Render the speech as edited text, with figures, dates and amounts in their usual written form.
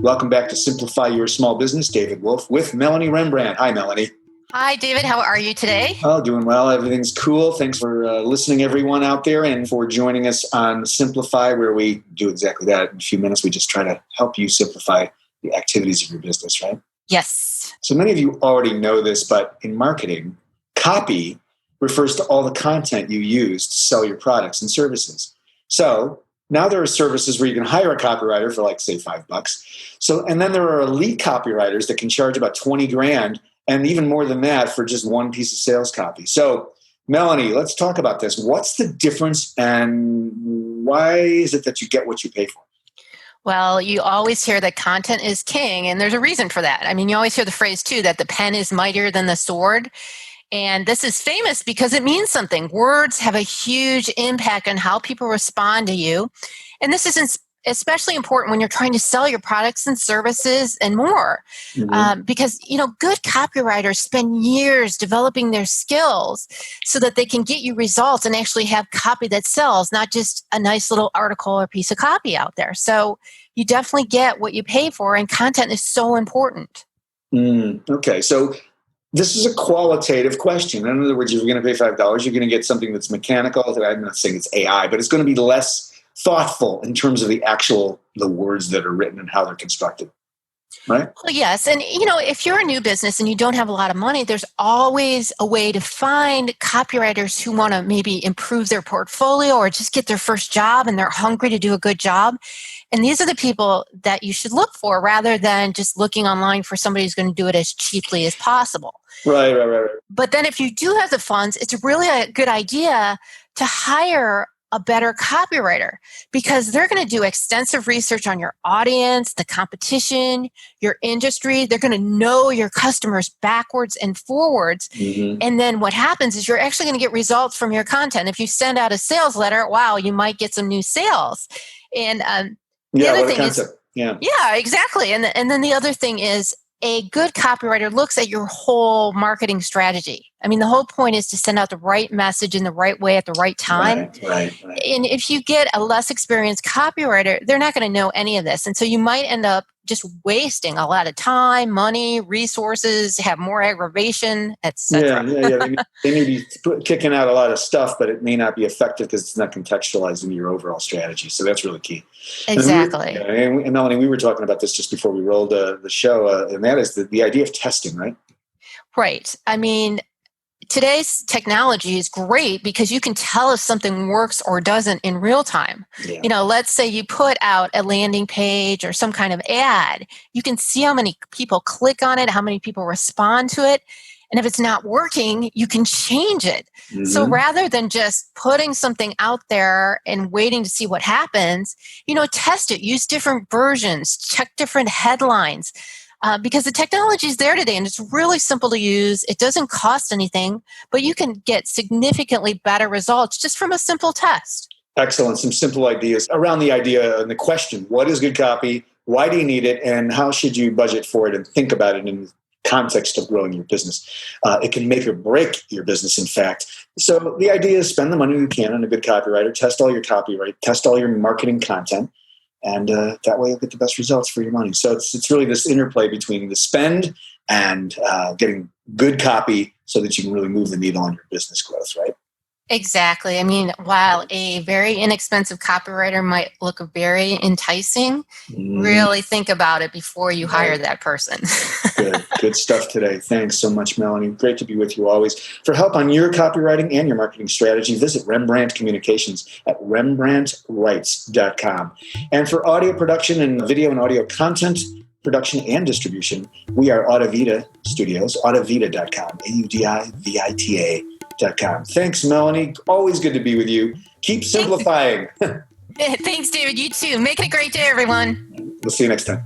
Welcome back to Simplify Your Small Business. David Wolf with Melanie Rembrandt. Hi, Melanie. Hi, David. How are you today? Oh, doing well. Everything's cool. Thanks for listening, everyone out there, and for joining us on Simplify, where we do exactly that. In a few minutes, we just try to help you simplify the activities of your business, right? Yes. So many of you already know this, but in marketing, copy refers to all the content you use to sell your products and services. So now there are services where you can hire a copywriter for like, say, $5. So, and then there are elite copywriters that can charge about 20 grand and even more than that for just one piece of sales copy. So, Melanie, let's talk about this. What's the difference and why is it that you get what you pay for? Well, you always hear that content is king, and there's a reason for that. I mean, you always hear the phrase, too, that the pen is mightier than the sword. And this is famous because it means something. Words have a huge impact on how people respond to you. And this is especially important when you're trying to sell your products and services and more. Because, good copywriters spend years developing their skills so that they can get you results and actually have copy that sells, not just a nice little article or piece of copy out there. So you definitely get what you pay for, and content is so important. Okay, so this is a qualitative question. In other words, if you're going to pay $5, you're going to get something that's mechanical. I'm not saying it's AI, but it's going to be less thoughtful in terms of the words that are written and how they're constructed, right? Well, yes. And, if you're a new business and you don't have a lot of money, there's always a way to find copywriters who want to maybe improve their portfolio or just get their first job and they're hungry to do a good job. And these are the people that you should look for rather than just looking online for somebody who's going to do it as cheaply as possible. Right. But then if you do have the funds, it's really a good idea to hire a better copywriter because they're going to do extensive research on your audience, the competition, your industry. They're going to know your customers backwards and forwards. And then what happens is you're actually going to get results from your content. If you send out a sales letter, wow, you might get some new sales. And the other thing is, exactly. And then the other thing is, a good copywriter looks at your whole marketing strategy. I mean, the whole point is to send out the right message in the right way at the right time. Right. And if you get a less experienced copywriter, they're not going to know any of this. And so you might end up just wasting a lot of time, money, resources, have more aggravation, etc. They may be kicking out a lot of stuff, but it may not be effective because it's not contextualized into your overall strategy. So that's really key. Exactly. And Melanie, we were talking about this just before we rolled the show, and that is the idea of testing, right? Right. I mean, today's technology is great because you can tell if something works or doesn't in real time. Let's say you put out a landing page or some kind of ad. You can see how many people click on it, how many people respond to it. And if it's not working, you can change it. So rather than just putting something out there and waiting to see what happens, test it, use different versions, check different headlines. Because the technology is there today and it's really simple to use. It doesn't cost anything, but you can get significantly better results just from a simple test. Excellent. Some simple ideas around the idea and the question, what is good copy? Why do you need it? And how should you budget for it and think about it in the context of growing your business? It can make or break your business, in fact. So the idea is spend the money you can on a good copywriter, test all your copyright, test all your marketing content. And that way you'll get the best results for your money. So it's really this interplay between the spend and getting good copy so that you can really move the needle on your business growth, right? Exactly. I mean, while a very inexpensive copywriter might look very enticing, really think about it before you hire that person. Good stuff today. Thanks so much, Melanie. Great to be with you always. For help on your copywriting and your marketing strategy, visit Rembrandt Communications at rembrandtwrites.com. And for audio production and video and audio content, production and distribution, we are Audivita Studios, audivita.com, AUDIVITA.com. Thanks, Melanie. Always good to be with you. Keep simplifying. Thanks, David. You too. Make it a great day, everyone. We'll see you next time.